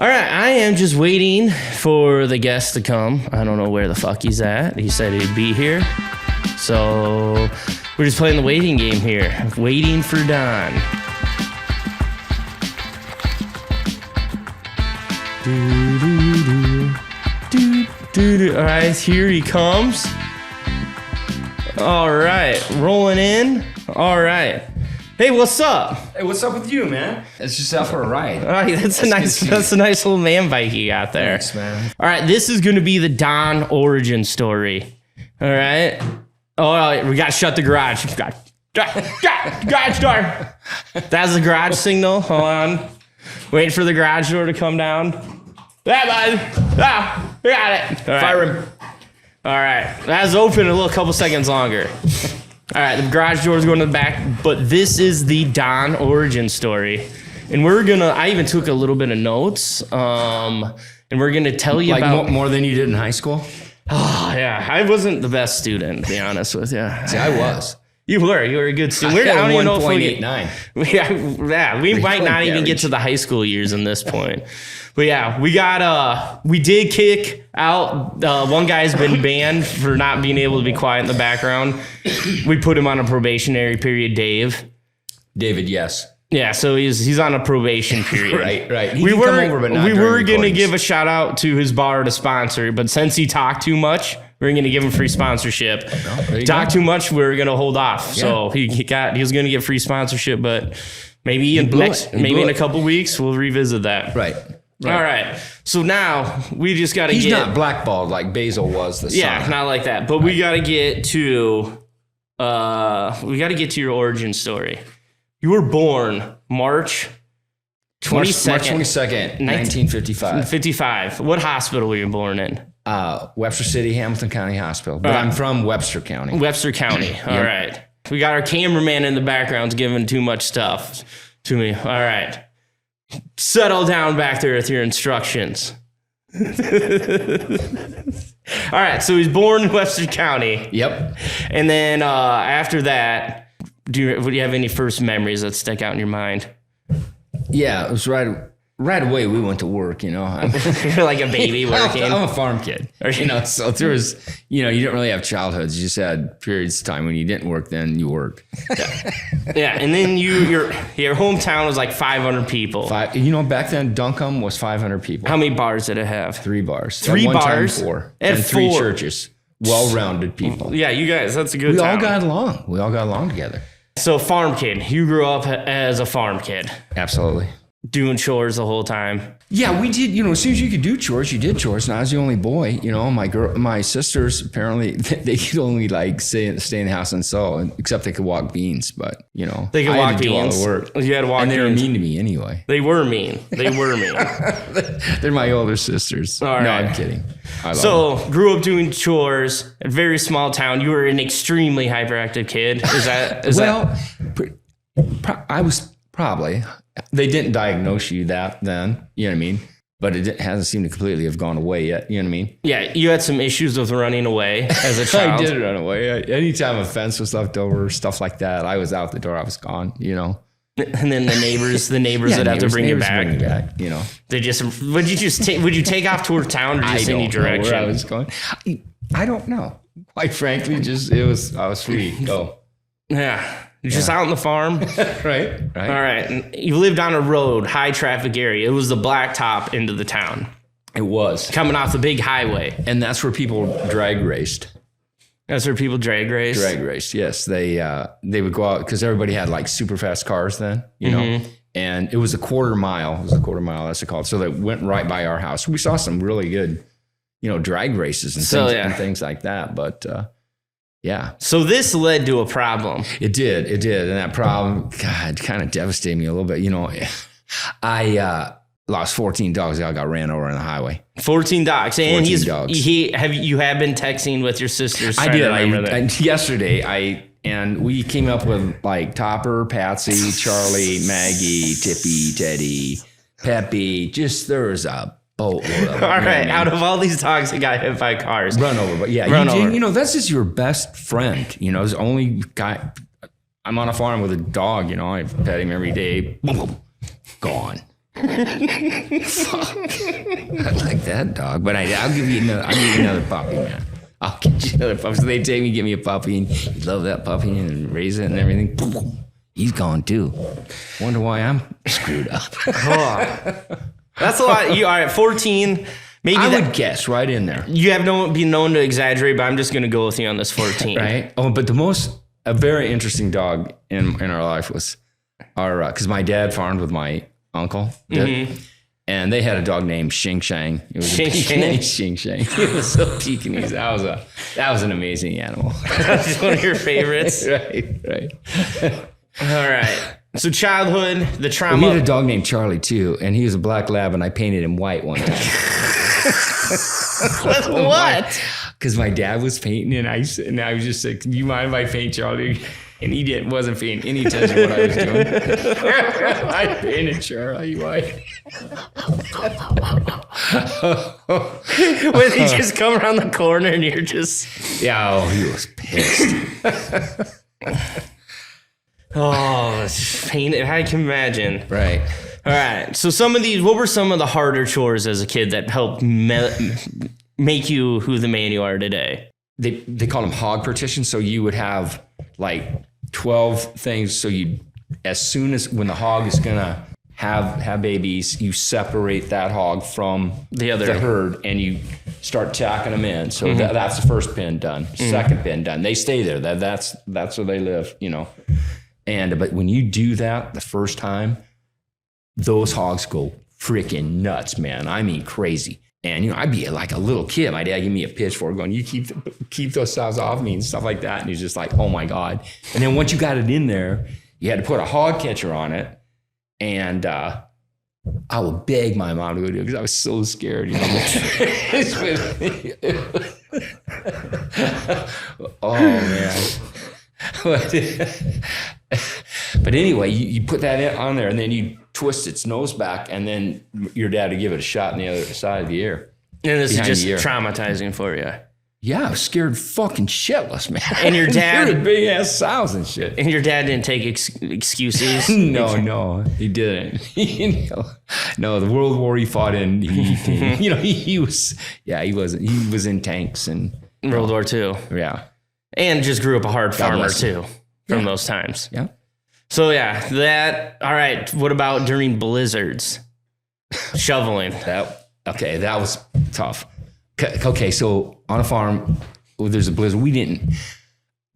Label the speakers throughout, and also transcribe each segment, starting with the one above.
Speaker 1: All right, I am just waiting for the guest to come. I don't know where the fuck he's at. He said he'd be here. So we're just playing the waiting game here. Waiting for Don. All right, here he comes. All right, rolling in. All right. Hey, what's up?
Speaker 2: Hey, what's up with you, man? It's just out for a ride.
Speaker 1: All right, that's a nice little man bike you got there.
Speaker 2: Thanks, man.
Speaker 1: All right, this is going to be the Don origin story. All right. Oh, we got to shut the garage. Garage door. That's the garage signal. Hold on. Waiting for the garage door to come down. Yeah, bud. Ah, we got it. All right.
Speaker 2: Fire him.
Speaker 1: All right. That's open a couple seconds longer. All right, the garage door is going to the back, but this is the Don origin story. And I even took a little bit of notes, and we're going to tell you about...
Speaker 2: more than you did in high school?
Speaker 1: Oh, yeah. I wasn't the best student, to be honest with you.
Speaker 2: See, I was.
Speaker 1: You were a good student.
Speaker 2: I had a 1.89.
Speaker 1: Yeah, we might not even get to the high school years in this point. But yeah, we did kick out, one guy's been banned for not being able to be quiet in the background. We put him on a probationary period, Dave.
Speaker 2: David, yes.
Speaker 1: Yeah, so he's on a probation period.
Speaker 2: Right.
Speaker 1: We were going to give a shout out to his bar to sponsor, but since he talked too much, we're going to give him free sponsorship. Talk too much, we're going to hold off. Yeah. So he was going to get free sponsorship, but maybe in a couple weeks we'll revisit that.
Speaker 2: Right.
Speaker 1: All right. So now we just got to
Speaker 2: He's not blackballed like Basil was the son.
Speaker 1: Yeah, not like that. But we got to get to your origin story. You were born March
Speaker 2: 22nd, 1955.
Speaker 1: 55. What hospital were you born in?
Speaker 2: Webster City, Hamilton County Hospital. But I'm from Webster County.
Speaker 1: Webster County. All right. We got our cameraman in the background giving too much stuff to me. All right. Settle down back there with your instructions. All right. So he's born in Webster County.
Speaker 2: Yep.
Speaker 1: And then after that, do you have any first memories that stick out in your mind?
Speaker 2: Yeah, it was right away we went to work, you know.
Speaker 1: You're like a baby working.
Speaker 2: I'm a farm kid, you know, so there was, you know, you didn't really have childhoods. You just had periods of time when you didn't work, then you worked.
Speaker 1: Yeah, and then your hometown was like 500 people.
Speaker 2: You know, back then Duncombe was 500 people.
Speaker 1: How many bars did it have?
Speaker 2: 3 bars.
Speaker 1: Three
Speaker 2: At one
Speaker 1: bars?
Speaker 2: Time, 4.
Speaker 1: At
Speaker 2: and 3
Speaker 1: 4.
Speaker 2: churches. Well-rounded people.
Speaker 1: Yeah, you guys, that's a good
Speaker 2: We
Speaker 1: town.
Speaker 2: all got along. We all got along together.
Speaker 1: So farm kid, you grew up as a farm kid.
Speaker 2: Absolutely.
Speaker 1: Doing chores the whole time.
Speaker 2: Yeah, we did. You know, as soon as you could do chores, you did chores. And I was the only boy. You know, my sisters apparently they could only like stay in the house and sew, except they could walk beans. But you know,
Speaker 1: they could walk beans.
Speaker 2: Do all the work.
Speaker 1: You had to walk.
Speaker 2: And they were
Speaker 1: beans.
Speaker 2: mean to me anyway.
Speaker 1: They were mean.
Speaker 2: They're my older sisters.
Speaker 1: All right.
Speaker 2: No, I'm kidding.
Speaker 1: Grew up doing chores. A very small town. You were an extremely hyperactive kid.
Speaker 2: I was probably. They didn't diagnose you that then, you know what I mean? But it hasn't seemed to completely have gone away yet, you know what I mean?
Speaker 1: Yeah, you had some issues with running away as a child.
Speaker 2: I did run away. Anytime a fence was left over, stuff like that, I was out the door, I was gone, you know?
Speaker 1: And then the neighbors would have to bring you back.
Speaker 2: Bring me back, you know?
Speaker 1: Would you take off toward town or just any direction?
Speaker 2: Know where I was going. I don't know. Quite frankly, I was free. Go.
Speaker 1: Yeah. You're just out on the farm.
Speaker 2: Right.
Speaker 1: All right. And you lived on a road, high traffic area. It was the blacktop into the town.
Speaker 2: It was.
Speaker 1: Coming off the big highway.
Speaker 2: And that's where people drag raced.
Speaker 1: That's where people drag raced?
Speaker 2: Drag raced, yes. They would go out because everybody had like super fast cars then, you know. And it was a quarter mile. That's what it's called. So they went right by our house. We saw some really good, you know, drag races and things like that. But yeah.
Speaker 1: So this led to a problem.
Speaker 2: It did. And that problem, God, kind of devastated me a little bit. You know, I lost 14 dogs. I got ran over on the highway.
Speaker 1: 14 dogs. And
Speaker 2: 14 dogs.
Speaker 1: You have been texting with your sisters.
Speaker 2: I did. Yesterday, and we came up with like Topper, Patsy, Charlie, Maggie, Tippy, Teddy, Peppy. Just there was a boatload of them.
Speaker 1: All right. Out of all these dogs that got hit by cars.
Speaker 2: Run over. But yeah, you know, that's just your best friend. You know, the only guy. I'm on a farm with a dog, you know, I pet him every day. Boom, boom, gone. I like that dog, but I'll give you another. I'll give you another puppy, man. I'll get you another puppy. So they take me, get me a puppy, and you love that puppy and raise it and everything. He's gone too. Wonder why I'm screwed up.
Speaker 1: That's a lot. You are at 14. Maybe
Speaker 2: I would guess right in there.
Speaker 1: You have been known to exaggerate, but I'm just going to go with you on this 14.
Speaker 2: Right? Oh, but a very interesting dog in our life was because my dad farmed with my uncle, and they had a dog named Xing Shang. It was Xing Shang. It was so Pekingese. That was an amazing animal.
Speaker 1: That's one of your favorites.
Speaker 2: Right.
Speaker 1: All right. So childhood, the trauma.
Speaker 2: We had a dog named Charlie too, and he was a black lab, and I painted him white one time.
Speaker 1: What?
Speaker 2: Because my dad was painting, and I was just like, "Do you mind if I paint Charlie?" And he wasn't paying any attention to what I was doing. I painted Charlie white.
Speaker 1: When he just come around the corner and you're just...
Speaker 2: Yeah, he was pissed.
Speaker 1: Oh, it's painted. I can imagine.
Speaker 2: Right.
Speaker 1: All right. So what were some of the harder chores as a kid that helped make you who the man you are today?
Speaker 2: They call them hog partitions. So you would have like 12 things. So as soon as when the hog is gonna have babies, you separate that hog from the herd, and you start tacking them in. So that's the first pen done. Second pen done. They stay there. That's where they live. But when you do that the first time, those hogs go freaking nuts, man. I mean, crazy. And, I'd be like a little kid. My dad gave me a pitchfork going, you keep those sows off me and stuff like that. And he's just like, oh my God. And then once you got it in there, you had to put a hog catcher on it. And I would beg my mom to go do it because I was so scared. Oh, man. But anyway, you put that on there, and then you twist its nose back, and then your dad would give it a shot in the other side of the ear.
Speaker 1: And this is just traumatizing for you.
Speaker 2: Yeah, I was scared fucking shitless, man.
Speaker 1: And your dad...
Speaker 2: big ass sows and shit.
Speaker 1: And your dad didn't take excuses?
Speaker 2: No, he didn't. No, the World War he fought in, he was in tanks and...
Speaker 1: World War II.
Speaker 2: Yeah.
Speaker 1: And just grew up a hard farmer too from those times.
Speaker 2: Yeah.
Speaker 1: So all right. What about during blizzards? Shoveling.
Speaker 2: That was tough. Okay, so on a farm, there's a blizzard. The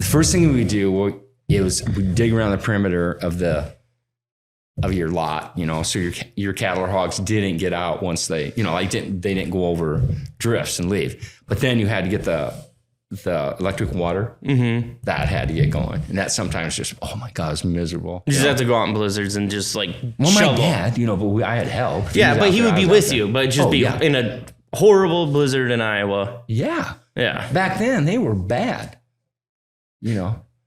Speaker 2: first thing we would do was we'd dig around the perimeter of your lot, so your cattle or hogs didn't get out once they didn't go over drifts and leave. But then you had to get the electric water, that had to get going. And that sometimes just, oh my God, it's miserable.
Speaker 1: You just have to go out in blizzards and just shovel.
Speaker 2: My dad, but I had help.
Speaker 1: Yeah, but he would be with you, but just in a horrible blizzard in Iowa.
Speaker 2: Yeah.
Speaker 1: Yeah.
Speaker 2: Back then, they were bad.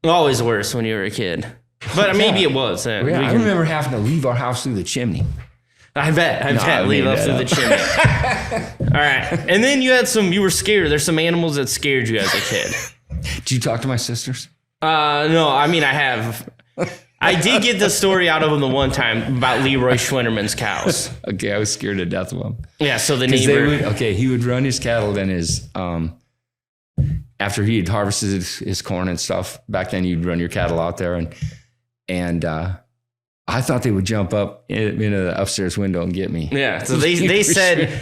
Speaker 1: Always worse when you were a kid. But maybe it was.
Speaker 2: I remember having to leave our house through the chimney.
Speaker 1: I bet. Leave up through the chimney. All right. And then you were scared. There's some animals that scared you as a kid.
Speaker 2: Did you talk to my sisters?
Speaker 1: No, I mean, I have. I did get the story out of them the one time about Leroy Schwinnerman's cows.
Speaker 2: Okay, I was scared to death of them.
Speaker 1: Yeah, so the neighbor...
Speaker 2: he would run his cattle, then after he had harvested his corn and stuff, back then you'd run your cattle out there, and I thought they would jump up into the upstairs window and get me.
Speaker 1: Yeah, so they said,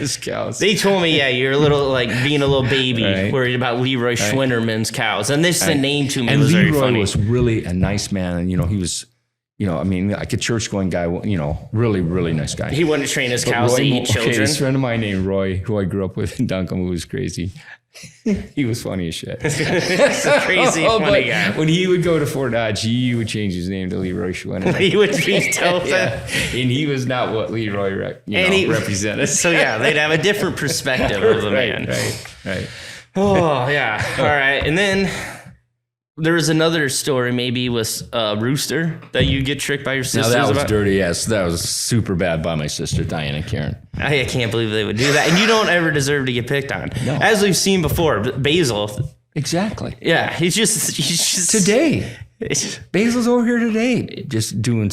Speaker 1: they told me, you're a little, being a little baby, worried about Leroy Schwinnerman's cows. And this the name to me
Speaker 2: and
Speaker 1: was
Speaker 2: Leroy
Speaker 1: very funny.
Speaker 2: Was really a nice man. And, he was, like a church-going guy, really, really nice guy.
Speaker 1: He wouldn't train his cows to eat children.
Speaker 2: His friend of mine named Roy, who I grew up with in Duncombe, who was crazy. He was funny as shit.
Speaker 1: He's a crazy, funny guy.
Speaker 2: When he would go to Fort Dodge, he would change his name to Leroy Schwinner.
Speaker 1: He would be told
Speaker 2: and he was not what Leroy represented.
Speaker 1: So they'd have a different perspective of the man.
Speaker 2: Right.
Speaker 1: Oh yeah. All right. And then there was another story, maybe with Rooster, that you get tricked by your sisters.
Speaker 2: Now that was dirty. Yes, that was super bad by my sister Diane and Karen.
Speaker 1: I can't believe they would do that. And you don't ever deserve to get picked on.
Speaker 2: No.
Speaker 1: As we've seen before, Basil,
Speaker 2: Exactly.
Speaker 1: Yeah, he's just
Speaker 2: Today. Basil's over here today just doing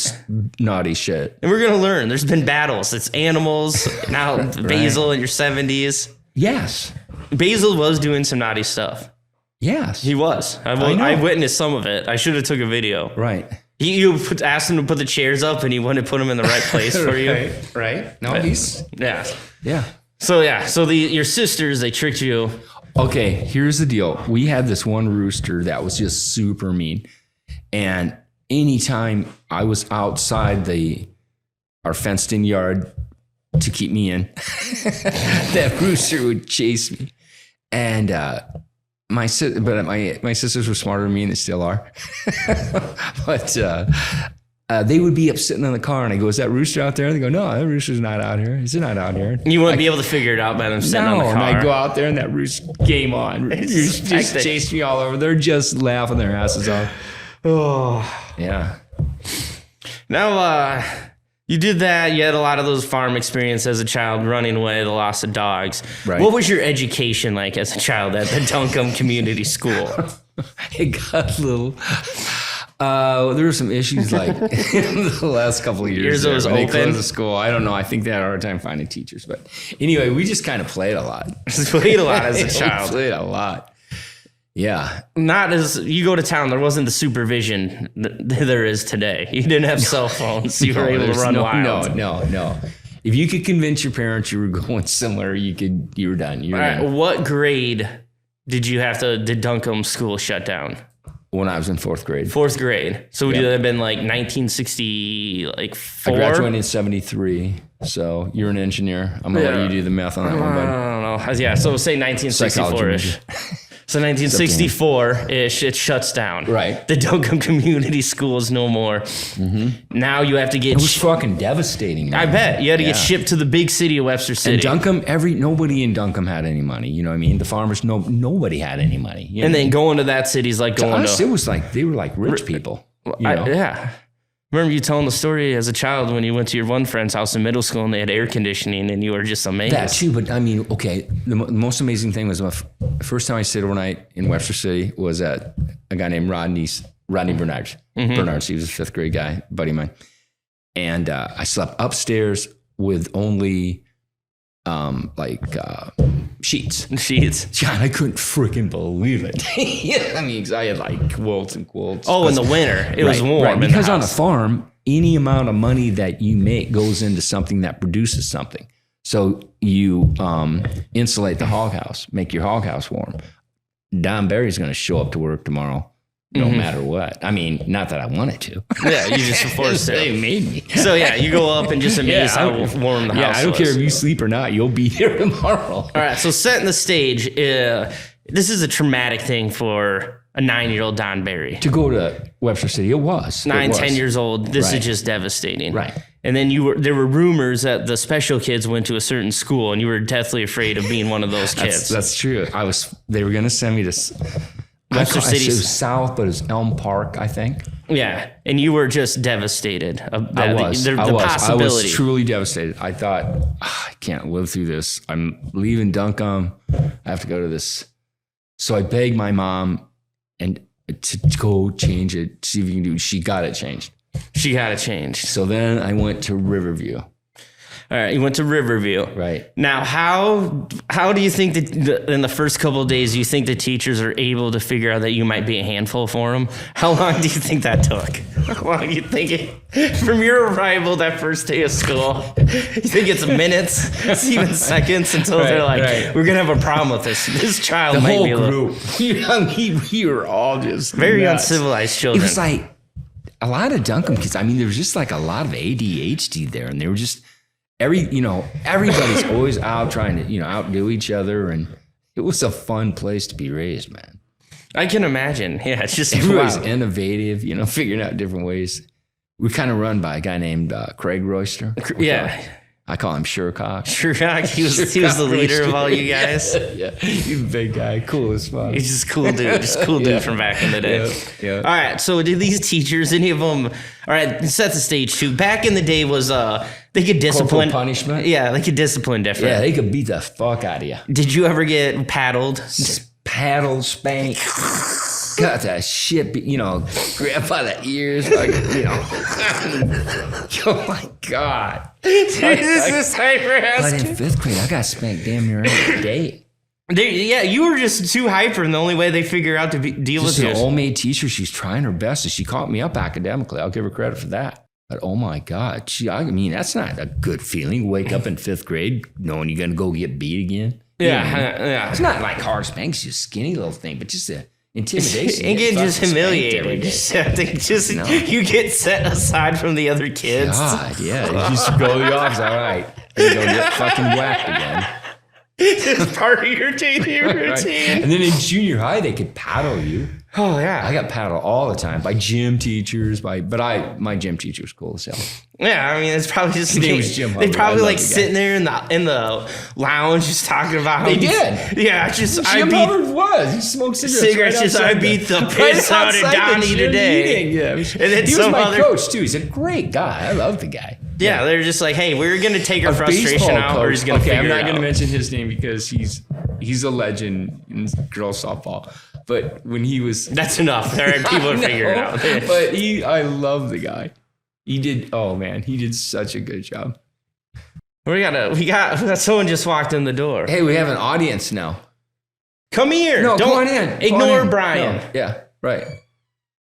Speaker 2: naughty shit.
Speaker 1: And we're going to learn. There's been battles. It's animals. Now Basil in your 70s.
Speaker 2: Yes.
Speaker 1: Basil was doing some naughty stuff.
Speaker 2: Yes.
Speaker 1: He was. I witnessed some of it. I should have took a video.
Speaker 2: Right.
Speaker 1: You asked him to put the chairs up and he wouldn't put them in the right place for you.
Speaker 2: Right. No, he's...
Speaker 1: Yeah.
Speaker 2: Yeah.
Speaker 1: So your sisters, they tricked you.
Speaker 2: Okay, here's the deal. We had this one rooster that was just super mean. And anytime I was outside our fenced in yard to keep me in, that rooster would chase me. And my sisters were smarter than me, and they still are. But they would be up sitting in the car, and I go, "Is that rooster out there?" And they go, "No, that rooster's not out here. He's not out here."
Speaker 1: You wouldn't be able to figure it out by them sitting on the car.
Speaker 2: And I go out there, and that rooster game on. Just chased me all over. They're just laughing their asses off.
Speaker 1: Oh.
Speaker 2: Yeah.
Speaker 1: Now, you did that. You had a lot of those farm experience as a child, running away, the loss of dogs.
Speaker 2: Right.
Speaker 1: What was your education like as a child at the Duncombe Community School?
Speaker 2: It got a little... there were some issues like in the last couple of years.
Speaker 1: It was
Speaker 2: when they
Speaker 1: open.
Speaker 2: closed the school. I don't know. I think they had a hard time finding teachers. But anyway, we just kind of played a lot.
Speaker 1: Played a lot as a child.
Speaker 2: We played a lot. Yeah.
Speaker 1: Not as you go to town, there wasn't the supervision that there is today. You didn't have cell phones. You were able to run wild.
Speaker 2: No. If you could convince your parents you were going somewhere, you were done. You were done.
Speaker 1: What grade did Duncombe school shut down?
Speaker 2: When I was in fourth grade.
Speaker 1: Fourth grade. So would you have been like 1964?
Speaker 2: I graduated in 73. So you're an engineer. I'm going to let you do the math on that one, bud.
Speaker 1: I don't know. Yeah, so say 1964-ish. So 1964-ish, it shuts down.
Speaker 2: Right.
Speaker 1: The Duncombe Community School is no more. Mm-hmm. Now you have to get...
Speaker 2: It was fucking devastating, man.
Speaker 1: I bet. You had to get shipped to the big city of Webster City.
Speaker 2: And Duncombe, nobody in Duncombe had any money. You know what I mean? The farmers, nobody had any money. You know
Speaker 1: and then going to that city is like going
Speaker 2: to... It was like, they were like rich people. You know?
Speaker 1: Yeah. Remember you telling the story as a child when you went to your one friend's house in middle school and they had air conditioning and you were just amazed.
Speaker 2: That too, but I mean, okay, the most amazing thing was the first time I stayed overnight in Webster City was at a guy named Rodney Bernard.
Speaker 1: Mm-hmm.
Speaker 2: Bernard, he was a fifth grade guy, buddy of mine. And I slept upstairs with only sheets. God, I couldn't freaking believe it. Yeah, I mean, I had like quilts and quilts.
Speaker 1: Oh, in the winter, it was warm.
Speaker 2: Right. Because on a farm, any amount of money that you make goes into something that produces something. So you insulate the hog house, make your hog house warm. Don Barry's going to show up to work tomorrow. No matter what. I mean, not that I wanted to.
Speaker 1: Yeah, you just forced it.
Speaker 2: They made me.
Speaker 1: So yeah, you go up and just amazed how warm the house was.
Speaker 2: Yeah, I don't care if you sleep or not. You'll be there tomorrow.
Speaker 1: All right, so setting the stage. This is a traumatic thing for a 9-year-old Don Barry.
Speaker 2: To go to Webster City, it was.
Speaker 1: 10 years old. This is just devastating.
Speaker 2: Right.
Speaker 1: And then there were rumors that the special kids went to a certain school and you were deathly afraid of being one of those kids.
Speaker 2: That's true. They were going to send me to...
Speaker 1: Webster City.
Speaker 2: It was south, but it was Elm Park, I think.
Speaker 1: Yeah, and you were just devastated.
Speaker 2: I was.
Speaker 1: The possibility.
Speaker 2: I was truly devastated. I thought, I can't live through this. I'm leaving Duncombe. I have to go to this. So I begged my mom to go change it, see if you can do it. She got it changed. So then I went to Riverview.
Speaker 1: All right, you went to Riverview.
Speaker 2: Right.
Speaker 1: Now, how do you think that in the first couple of days, you think the teachers are able to figure out that you might be a handful for them? How long do you think that took? How long do you think from your arrival that first day of school, you think it's minutes, it's even seconds until they're like, we're going to have a problem with this. This child
Speaker 2: the
Speaker 1: might
Speaker 2: whole
Speaker 1: be a
Speaker 2: group. We were all just
Speaker 1: very
Speaker 2: nuts.
Speaker 1: Uncivilized children.
Speaker 2: It was like a lot of Duncombe kids. I mean, there was just like a lot of ADHD there, and they were just... everybody's always out trying to, outdo each other. And it was a fun place to be raised, man.
Speaker 1: I can imagine. Yeah, it's just
Speaker 2: everybody's innovative, figuring out different ways. We kind of run by a guy named Craig Royster.
Speaker 1: Yeah.
Speaker 2: I call him Surecock.
Speaker 1: Surecock. He was the leader of all you guys.
Speaker 2: Yeah. He's a big guy. Cool as fuck.
Speaker 1: He's just cool dude. Just cool dude from back in the day.
Speaker 2: Yeah.
Speaker 1: All right. So did these teachers, any of them, all right, set the stage too. Back in the day was, they could discipline.
Speaker 2: Corporal punishment?
Speaker 1: Yeah, they could discipline different.
Speaker 2: Yeah, they could beat the fuck out of you.
Speaker 1: Did you ever get paddled?
Speaker 2: Paddled? paddle, spank. Got that shit, grab by the ears, like, oh my God.
Speaker 1: This is hyper-ass.
Speaker 2: But in 5th grade, I got spanked damn near every day.
Speaker 1: Yeah, you were just too hyper, and the only way they figure out to deal with
Speaker 2: Just
Speaker 1: it.
Speaker 2: an old maid teacher, she's trying her best, and she caught me up academically. I'll give her credit for that. But oh my God, that's not a good feeling. Wake up in 5th grade knowing you're gonna go get beat again.
Speaker 1: Yeah.
Speaker 2: It's not like hard spanks, just a skinny little thing, but just a intimidation.
Speaker 1: And getting just humiliated. You get set aside from the other kids.
Speaker 2: God, yeah. You just go to the office, all right. You go get fucking whacked again.
Speaker 1: It's part of your daily routine.
Speaker 2: Right. And then in junior high, they could paddle you.
Speaker 1: Oh yeah,
Speaker 2: I got paddled all the time by gym teachers. My gym teacher was cool as hell.
Speaker 1: Yeah, I mean it's probably just
Speaker 2: His name was Jim
Speaker 1: they
Speaker 2: Hubbard.
Speaker 1: probably
Speaker 2: I
Speaker 1: like
Speaker 2: love the
Speaker 1: sitting there in the lounge just talking about how
Speaker 2: They did.
Speaker 1: Yeah, just
Speaker 2: Jim Hubbard was. He smoked cigarettes.
Speaker 1: Just I beat the piss out of Donnie today.
Speaker 2: Yeah,
Speaker 1: and then
Speaker 2: he was my
Speaker 1: other
Speaker 2: coach too. He's a great guy. I love the guy.
Speaker 1: Yeah, they're just like, hey, we're gonna take our frustration out, or he's gonna figure it out.
Speaker 2: I'm not gonna mention his name because he's a legend in girls softball. But when he was,
Speaker 1: that's enough. All right, people are figuring it out.
Speaker 2: But I love the guy. He did such a good job.
Speaker 1: We got someone just walked in the door.
Speaker 2: Hey, we have an audience now.
Speaker 1: Come here.
Speaker 2: No,
Speaker 1: Don't
Speaker 2: come on in.
Speaker 1: Ignore Brian.
Speaker 2: No. Yeah, right.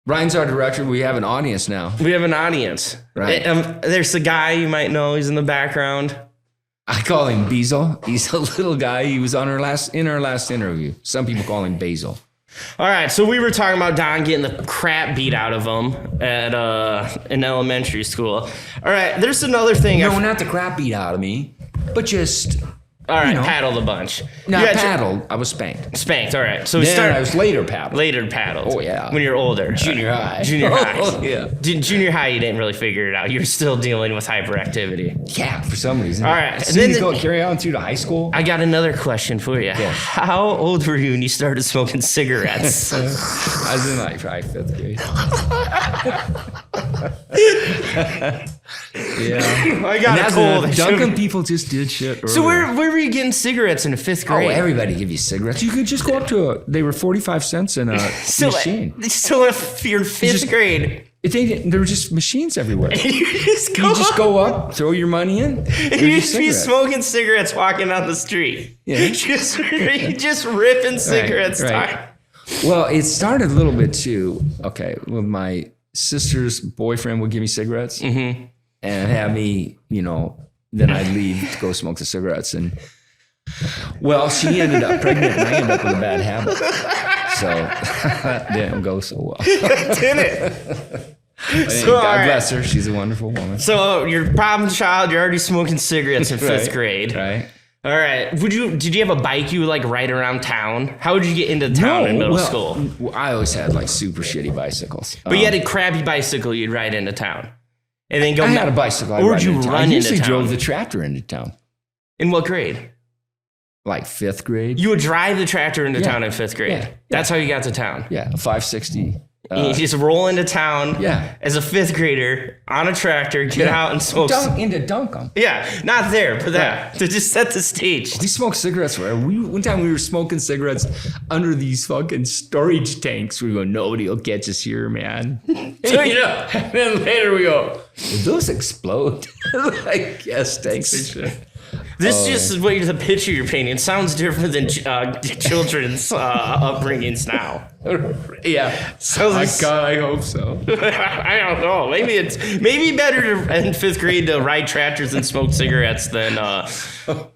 Speaker 2: Brian's our director. We have an audience now.
Speaker 1: We have an audience.
Speaker 2: Right.
Speaker 1: There's the guy you might know. He's in the background.
Speaker 2: I call him Bezel. He's a little guy. He was on our last interview. Some people call him Basil.
Speaker 1: All right, so we were talking about Don getting the crap beat out of him at in elementary school. All right, there's another thing.
Speaker 2: No, not the crap beat out of me, but just...
Speaker 1: All right, paddled a bunch.
Speaker 2: Not paddled. I was spanked.
Speaker 1: Spanked. All right. So
Speaker 2: I was later paddled.
Speaker 1: Later paddled.
Speaker 2: Oh yeah.
Speaker 1: When you're older.
Speaker 2: Junior high.
Speaker 1: Junior high.
Speaker 2: Oh, yeah.
Speaker 1: Junior high, you didn't really figure it out. You were still dealing with hyperactivity.
Speaker 2: Yeah, for some reason.
Speaker 1: All right.
Speaker 2: So you go carry on through to high school.
Speaker 1: I got another question for you.
Speaker 2: Yeah.
Speaker 1: How old were you when you started smoking cigarettes?
Speaker 2: I was in like probably 5th grade. Yeah.
Speaker 1: I got a cold.
Speaker 2: Duncombe people just did shit earlier.
Speaker 1: So where were you getting cigarettes in 5th grade?
Speaker 2: Oh, everybody give you cigarettes. You could just go up to they were 45 cents in a machine.
Speaker 1: So if you're in 5th grade.
Speaker 2: There were just machines everywhere.
Speaker 1: You just
Speaker 2: go up, throw your money in.
Speaker 1: You just be smoking cigarettes walking down the street.
Speaker 2: Yeah.
Speaker 1: just ripping cigarettes.
Speaker 2: Right. Well, it started a little bit too. Okay, well, my sister's boyfriend would give me cigarettes and have me, then I'd leave to go smoke the cigarettes. And well, she ended up pregnant and I ended up with a bad habit. So that didn't go so well.
Speaker 1: Did it?
Speaker 2: God bless her. She's a wonderful woman.
Speaker 1: So your problem child, you're already smoking cigarettes in 5th grade.
Speaker 2: Right.
Speaker 1: All right. Did you have a bike you would like ride around town? How would you get into town in middle school?
Speaker 2: I always had like super shitty bicycles.
Speaker 1: But you had a crappy bicycle you'd ride into town. And then go.
Speaker 2: I had a bicycle.
Speaker 1: Or would you run into town? I
Speaker 2: usually drove the tractor into town.
Speaker 1: In what grade?
Speaker 2: Like 5th grade.
Speaker 1: You would drive the tractor into town in 5th grade.
Speaker 2: Yeah.
Speaker 1: That's how you got to town.
Speaker 2: Yeah, a 560.
Speaker 1: You just roll into town as a 5th grader on a tractor, get out and smoke.
Speaker 2: Into Duncombe.
Speaker 1: Yeah, not there, but that to just set the stage.
Speaker 2: We smoked cigarettes. One time we were smoking cigarettes under these fucking storage tanks. We go, nobody will catch us here, man. And then later we go, did those explode? Like gas tanks and shit.
Speaker 1: This just is what the picture you're painting. It sounds different than children's upbringings now.
Speaker 2: Yeah.
Speaker 1: So
Speaker 2: God, I hope so.
Speaker 1: I don't know. Maybe better in 5th grade to ride tractors and smoke cigarettes than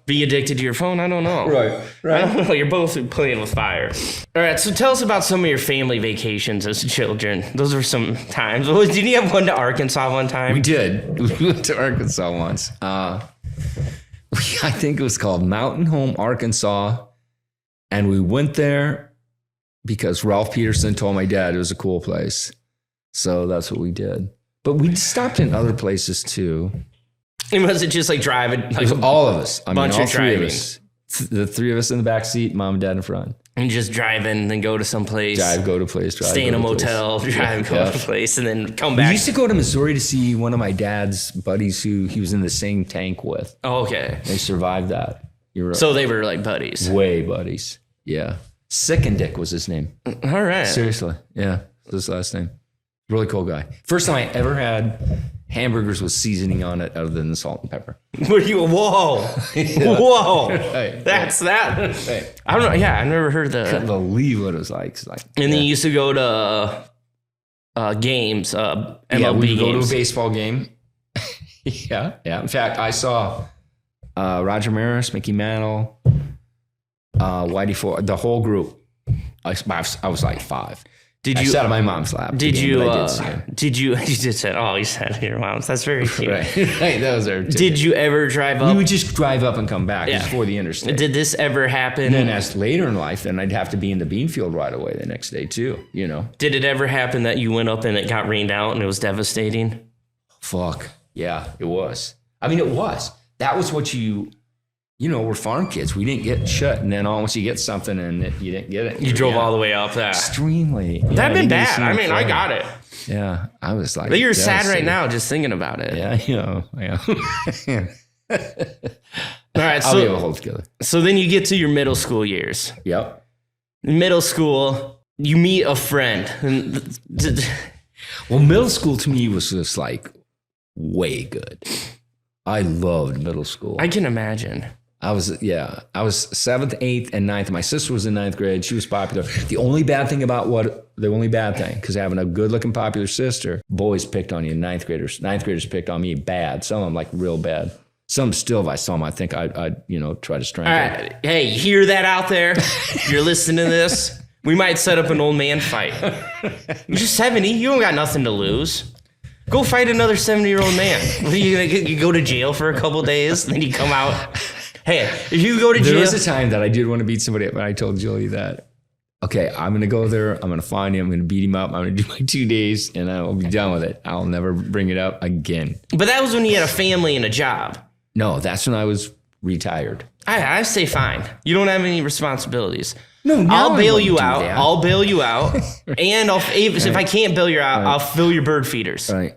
Speaker 1: be addicted to your phone. I don't know.
Speaker 2: Right.
Speaker 1: I don't know. You're both playing with fire. All right. So tell us about some of your family vacations as children. Those were some times. Didn't you have one to Arkansas one time?
Speaker 2: We did. We went to Arkansas once. I think it was called Mountain Home, Arkansas. And we went there because Ralph Peterson told my dad it was a cool place. So that's what we did. But we stopped in other places too.
Speaker 1: And was it just like driving?
Speaker 2: It was all of us. I mean, all three of
Speaker 1: driving.
Speaker 2: us. The three of us in the back seat, mom and dad in front.
Speaker 1: And just drive in, then go to some place.
Speaker 2: Go to place.
Speaker 1: Stay in a motel, drive, go to a place, and then come back.
Speaker 2: We used to go to Missouri to see one of my dad's buddies who he was in the same tank with.
Speaker 1: Oh, okay.
Speaker 2: They survived that.
Speaker 1: So they were like buddies.
Speaker 2: Way buddies. Yeah. Sickendick was his name.
Speaker 1: All right.
Speaker 2: Seriously. Yeah. His last name. Really cool guy. First time I ever had hamburgers with seasoning on it other than the salt and pepper.
Speaker 1: Whoa. Whoa.
Speaker 2: Right.
Speaker 1: That's that.
Speaker 2: Right.
Speaker 1: I don't know. Yeah, I never heard
Speaker 2: Couldn't
Speaker 1: the.
Speaker 2: believe what it was like. It's like
Speaker 1: And then you used to go to games, MLB
Speaker 2: yeah, we go to a
Speaker 1: games.
Speaker 2: baseball game. Yeah. In fact, I saw Roger Maris, Mickey Mantle, Whitey Ford, the whole group. I was like 5. I sat on my mom's lap.
Speaker 1: Did you?
Speaker 2: Did
Speaker 1: You did say? Oh, you sat on your mom's. That's very cute.
Speaker 2: right. That was our ticket.
Speaker 1: Did you ever drive
Speaker 2: We
Speaker 1: up?
Speaker 2: would just drive up and come back
Speaker 1: Yeah.
Speaker 2: before the interstate.
Speaker 1: Did this ever happen?
Speaker 2: And then as later in life, then I'd have to be in the bean field right away the next day too, you know.
Speaker 1: Did it ever happen that you went up and it got rained out and it was devastating?
Speaker 2: Fuck. Yeah, it was. I mean, it was. That was what we're farm kids. We didn't get shut. And then once you get something and you didn't get it.
Speaker 1: You drove all the way up that.
Speaker 2: Extremely.
Speaker 1: That'd been bad. I mean, I got it.
Speaker 2: Yeah, I was like.
Speaker 1: But you're sad right
Speaker 2: devastated.
Speaker 1: now just thinking about it.
Speaker 2: Yeah, yeah.
Speaker 1: All right,
Speaker 2: I'll be able to hold together.
Speaker 1: so then you get to your middle school years.
Speaker 2: Yep.
Speaker 1: In middle school, you meet a friend.
Speaker 2: Well, middle school to me was just like way good. I loved middle school.
Speaker 1: I can imagine.
Speaker 2: I was 7th, 8th, and 9th. My sister was in 9th grade. She was popular. The only bad thing, because having a good-looking popular sister, boys picked on you. 9th graders picked on me bad. Some of them like real bad. Some still, if I saw them, I think I'd try to strangle
Speaker 1: All right. Hey, you hear that out there? You're listening to this? We might set up an old man fight. You're just 70. You don't got nothing to lose. Go fight another 70-year-old man. What are you gonna get? You go to jail for a couple days, then you come out. Hey, if you go to jail.
Speaker 2: There was a time that I did want to beat somebody up, and I told Julie that, okay, I'm going to go there. I'm going to find him. I'm going to beat him up. I'm going to do my 2 days, and I'll be done with it. I'll never bring it up again.
Speaker 1: But that was when you had a family and a job.
Speaker 2: No, that's when I was retired.
Speaker 1: I say fine. You don't have any responsibilities.
Speaker 2: No,
Speaker 1: I'll bail you out. I'll bail you out. And if I can't bail you out, I'll fill your bird feeders.
Speaker 2: Right.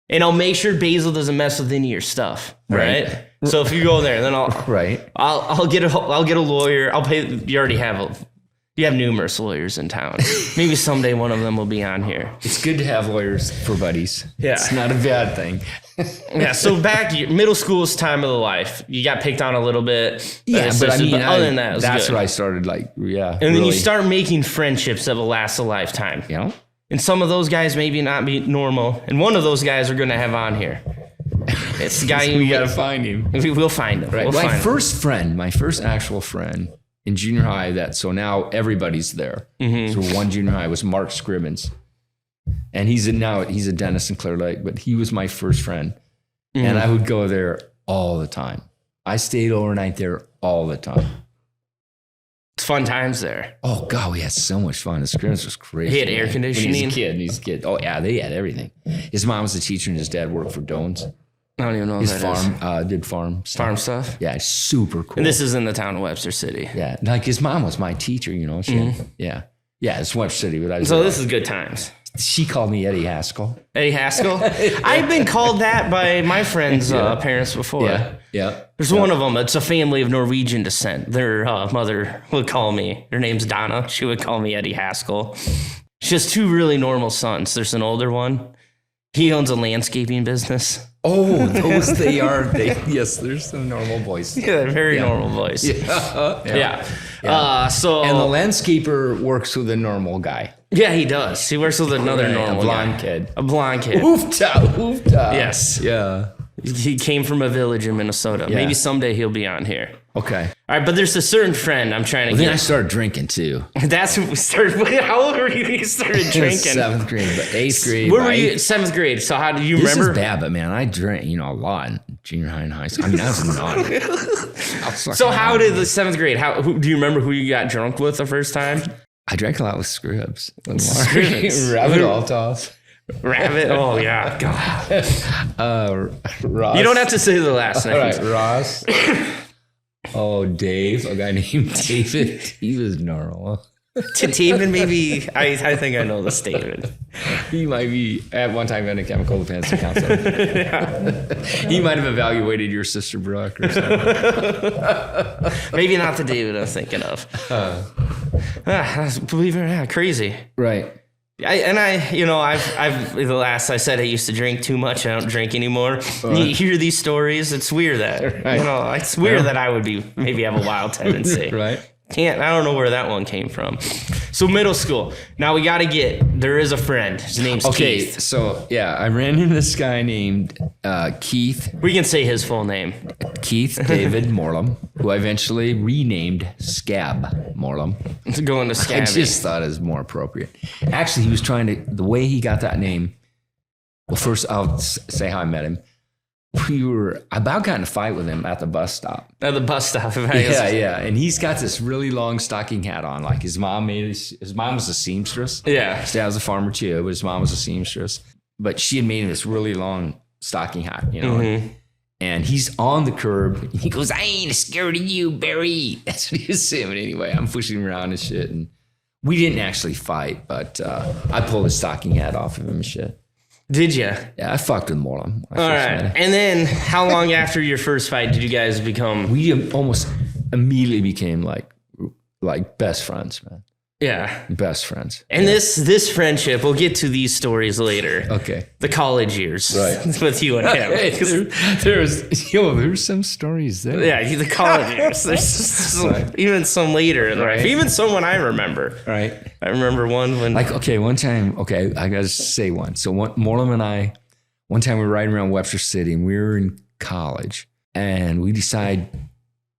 Speaker 1: And I'll make sure Basil doesn't mess with any of your stuff. Right. So if you go there, then I'll get a lawyer. I'll pay. You already have numerous lawyers in town. Maybe someday one of them will be on here.
Speaker 2: It's good to have lawyers for buddies.
Speaker 1: Yeah.
Speaker 2: It's not a bad thing.
Speaker 1: Yeah. So back middle school is time of the life. You got picked on a little bit.
Speaker 2: Yeah, but I mean,
Speaker 1: other than that, it was
Speaker 2: that's
Speaker 1: good.
Speaker 2: what I started like. Yeah.
Speaker 1: And then you start making friendships that will last a lifetime.
Speaker 2: You know.
Speaker 1: And some of those guys maybe not be normal. And one of those guys we're going to have on here. It's the guy
Speaker 2: we got to find him.
Speaker 1: We'll find him.
Speaker 2: Right.
Speaker 1: We'll
Speaker 2: My
Speaker 1: find
Speaker 2: first friend, my first actual friend in junior high, so now everybody's there.
Speaker 1: Mm-hmm.
Speaker 2: So one junior high was Mark Scribbins. And he's a dentist in Clear Lake, but he was my first friend.
Speaker 1: Mm-hmm.
Speaker 2: And I would go there all the time. I stayed overnight there all the time.
Speaker 1: It's fun times there.
Speaker 2: Oh, God, we had so much fun. The Scribbins was crazy.
Speaker 1: He had air conditioning.
Speaker 2: When he's a kid. Oh, yeah, they had everything. His mom was a teacher and his dad worked for Doan's.
Speaker 1: I don't even know what
Speaker 2: His
Speaker 1: that is.
Speaker 2: farm, did farm stuff.
Speaker 1: Farm stuff?
Speaker 2: Yeah, it's super cool.
Speaker 1: And this is in the town of Webster City.
Speaker 2: Yeah, like his mom was my teacher, you know. Yeah, it's Webster City. But
Speaker 1: So this is good times.
Speaker 2: She called me Eddie Haskell.
Speaker 1: Eddie Haskell? I've been called that by my friends' parents before.
Speaker 2: Yeah.
Speaker 1: There's one of them. It's a family of Norwegian descent. Their mother would call me. Her name's Donna. She would call me Eddie Haskell. She has 2 really normal sons. There's an older one. He owns a landscaping business.
Speaker 2: Oh, those they are. Yes, there's some normal boys.
Speaker 1: Yeah, very normal voice. Yeah. So
Speaker 2: and the landscaper works with a normal guy.
Speaker 1: Yeah, he does. He works with another normal
Speaker 2: a blonde
Speaker 1: guy.
Speaker 2: kid.
Speaker 1: A blonde kid.
Speaker 2: Oofta.
Speaker 1: Yes.
Speaker 2: Yeah.
Speaker 1: He came from a village in Minnesota.
Speaker 2: Yeah.
Speaker 1: Maybe someday he'll be on here.
Speaker 2: Okay.
Speaker 1: All right, but there's a certain friend I'm trying to
Speaker 2: Then
Speaker 1: get.
Speaker 2: I started drinking too.
Speaker 1: That's when we started. How old were you when you started drinking?
Speaker 2: 7th grade, but 8th grade.
Speaker 1: Where were you? 7th grade. So how do you
Speaker 2: This
Speaker 1: remember?
Speaker 2: is bad, but man, I drank, a lot in junior high and high school. I mean, I was naughty.
Speaker 1: So how did the 7th grade? Do you remember who you got drunk with the first time?
Speaker 2: I drank a lot with Scribbs.
Speaker 1: Scribbs.
Speaker 2: Rabbit all toss.
Speaker 1: Rabbit. Oh yeah, God.
Speaker 2: Ross.
Speaker 1: You don't have to say the last name.
Speaker 2: All right, Ross. Oh, Dave. A guy named David. He was normal.
Speaker 1: To David, maybe. I think I know this David.
Speaker 2: He might be at one time in a chemical dependency counselor. He might have evaluated your sister Brooke or something.
Speaker 1: Maybe not the David I'm thinking of. Believe it or not, crazy.
Speaker 2: Right.
Speaker 1: I said I used to drink too much. I don't drink anymore. You hear these stories. It's weird that, it's weird that I would maybe have a wild tendency.
Speaker 2: Right.
Speaker 1: I don't know where that one came from. So middle school. Now there is a friend. His name's Keith.
Speaker 2: So yeah, I ran into this guy named Keith.
Speaker 1: We can say his full name.
Speaker 2: Keith David Morlam, who I eventually renamed Scab Morlam.
Speaker 1: To go into Scabby.
Speaker 2: I just thought it was more appropriate. Actually, he was the way he got that name. Well, first I'll say how I met him. We were about got in a fight with him at the bus stop.
Speaker 1: At the bus stop.
Speaker 2: Yeah. And he's got this really long stocking hat on. Like his mom his mom was a seamstress.
Speaker 1: Yeah.
Speaker 2: His dad was a farmer too, but his mom was a seamstress. But she had made him this really long stocking hat,
Speaker 1: Mm-hmm.
Speaker 2: And he's on the curb. He goes, "I ain't scared of you, Barry." That's what he was saying. But anyway, I'm pushing him around and shit. And we didn't actually fight, but I pulled his stocking hat off of him and shit.
Speaker 1: Did you?
Speaker 2: Yeah, I fucked with Morlam.
Speaker 1: All right. And then how long after your first fight did you guys become?
Speaker 2: We almost immediately became like best friends, man.
Speaker 1: Yeah.
Speaker 2: Best friends.
Speaker 1: And this friendship, we'll get to these stories later.
Speaker 2: Okay.
Speaker 1: The college years.
Speaker 2: Right.
Speaker 1: With you and him.
Speaker 2: There's some stories there.
Speaker 1: Yeah, the college years. There's even some later in life. Even some when I remember.
Speaker 2: Right.
Speaker 1: I remember one when...
Speaker 2: one time, I got to say one. So Morlam and I, one time we were riding around Webster City and we were in college and we decide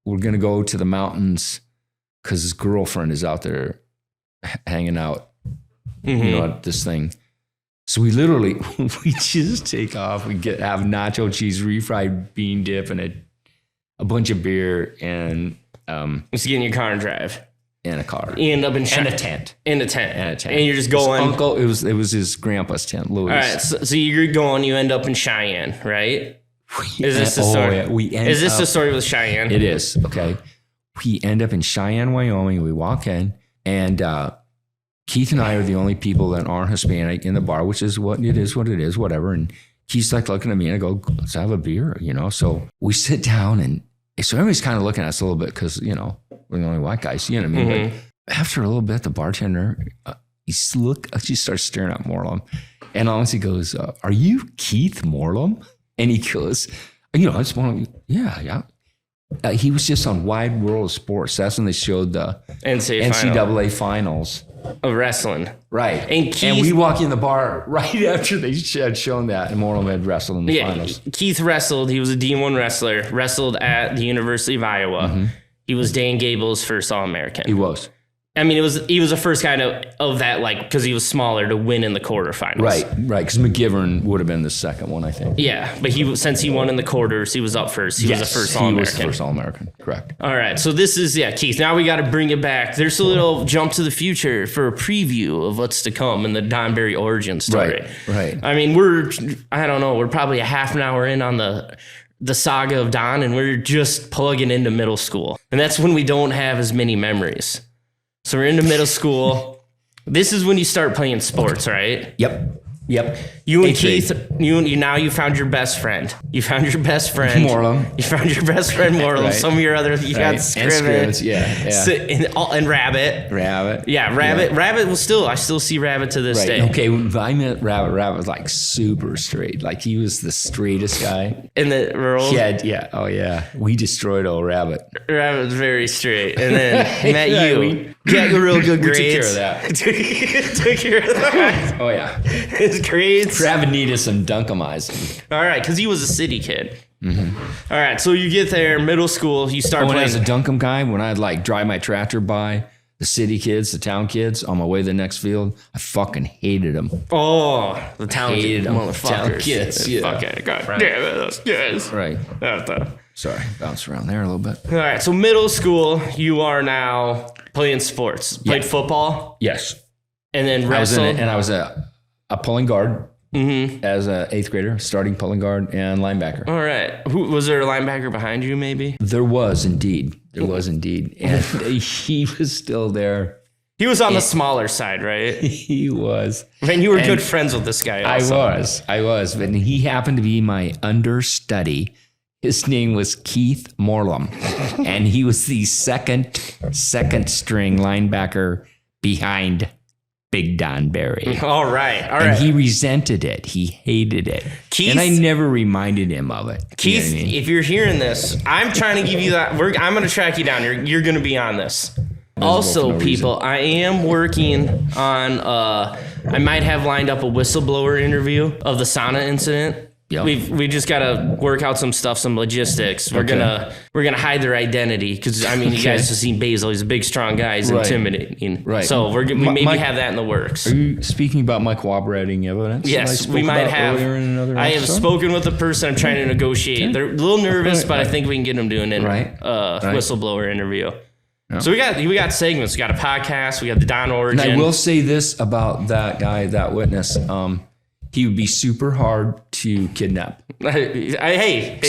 Speaker 2: we're going to go to the mountains because his girlfriend is out there hanging out, at this thing. So we just take off. We have nacho cheese, refried bean dip, and a bunch of beer, and
Speaker 1: just get in your car and drive.
Speaker 2: In a car.
Speaker 1: You end up in
Speaker 2: and a tent.
Speaker 1: In a tent. And you're just going.
Speaker 2: His uncle. It was his grandpa's tent, Louis.
Speaker 1: All right. So you're going. You end up in Cheyenne, right? Is this the story?
Speaker 2: Yeah.
Speaker 1: Is this the story with Cheyenne?
Speaker 2: It is. Okay. We end up in Cheyenne, Wyoming. We walk in, and Keith and I are the only people that aren't Hispanic in the bar, which is what it is, whatever. And Keith's like looking at me, and I go, "Let's have a beer," So we sit down, and so everybody's kind of looking at us a little bit because we're the only white guys. You know what I mean? But after a little bit, the bartender, she starts staring at Morlam, and honestly goes, "Are you Keith Morlam?" And he goes, "It's Morlam." Yeah. He was just on Wide World of Sports. That's when they showed the NCAA finals
Speaker 1: of wrestling.
Speaker 2: Right.
Speaker 1: And
Speaker 2: we walk in the bar right after they had shown that, and Morlam had wrestled in the finals.
Speaker 1: Keith wrestled. He was a D1 wrestler, wrestled at the University of Iowa. He was Dan Gable's first All-American.
Speaker 2: He was.
Speaker 1: I mean, he was the first guy of that, because he was smaller, to win in the quarterfinals.
Speaker 2: Right. Because McGivern would have been the second one, I think.
Speaker 1: Yeah, but since he won in the quarters, he was up first. He was the first All-American.
Speaker 2: He was the first All-American, correct.
Speaker 1: All right, so this is, Keith, now we got to bring it back. There's a little jump to the future for a preview of what's to come in the Don Barry origin story.
Speaker 2: Right.
Speaker 1: I mean, we're probably a half an hour in on the saga of Don, and we're just plugging into middle school. And that's when we don't have as many memories. So we're into middle school. This is when you start playing sports, right?
Speaker 2: Yep.
Speaker 1: You and Keith, you found your best friend. You found your best friend.
Speaker 2: Morlam.
Speaker 1: You found your best friend, Morlam.
Speaker 2: Right.
Speaker 1: Some of your other, got scrimmage.
Speaker 2: Yeah.
Speaker 1: And Rabbit.
Speaker 2: Yeah,
Speaker 1: Rabbit. Rabbit I still see Rabbit to this day.
Speaker 2: Okay, when I met Rabbit, Rabbit was like super straight. Like he was the straightest guy.
Speaker 1: In the world?
Speaker 2: Yeah. We destroyed old Rabbit.
Speaker 1: Rabbit was very straight. And then met you. Got real good grades.
Speaker 2: We took care of that.
Speaker 1: Took care of that.
Speaker 2: Oh, yeah.
Speaker 1: His grades.
Speaker 2: Rabbit needed some Duncomizing.
Speaker 1: All right, because he was a city kid. All right, so you get there, middle school, you start playing.
Speaker 2: When I was a Duncombe guy, when I'd drive my tractor by the city kids, the town kids, on my way to the next field, I fucking hated them.
Speaker 1: Oh, the town
Speaker 2: hated them.
Speaker 1: Motherfuckers.
Speaker 2: Town kids, yeah.
Speaker 1: Fucking God damn it, those kids.
Speaker 2: Right.
Speaker 1: All
Speaker 2: Sorry, bounce around there a little bit.
Speaker 1: right, so middle school, you are now playing sports. Played football?
Speaker 2: Yes.
Speaker 1: And then wrestled?
Speaker 2: I was a pulling guard as an 8th grader, starting pulling guard and linebacker.
Speaker 1: All right. Was there a linebacker behind you, maybe?
Speaker 2: There was indeed. And he was still there.
Speaker 1: He was on the smaller side, right?
Speaker 2: He was.
Speaker 1: Man, you were good friends with this guy also.
Speaker 2: I was. But he happened to be my understudy. His name was Keith Morlam. And he was the second string linebacker behind Big Don Barry.
Speaker 1: All right.
Speaker 2: And he resented it. He hated it.
Speaker 1: Keith,
Speaker 2: and I never reminded him of it.
Speaker 1: Keith,
Speaker 2: you know what I mean?
Speaker 1: if you're hearing this, I'm trying to give you that. I'm going to track you down. You're going to be on this. Also, people, I am working on, I might have lined up a whistleblower interview of the sauna incident.
Speaker 2: Yep.
Speaker 1: We just got to work out some stuff, some logistics. We're gonna hide their identity because I mean you guys have seen Basil. He's a big, strong guy. He's intimidating.
Speaker 2: Right.
Speaker 1: So we maybe have that in the works.
Speaker 2: Are you speaking about my cooperating evidence?
Speaker 1: Yes, we might have. I have spoken with the person. I'm trying to negotiate. They're a little nervous, but I think we can get them doing a whistleblower interview. Yeah. So we got segments. We got a podcast. We got the Don Origin.
Speaker 2: And I will say this about that guy, that witness. He would be super hard to kidnap.
Speaker 1: Hey,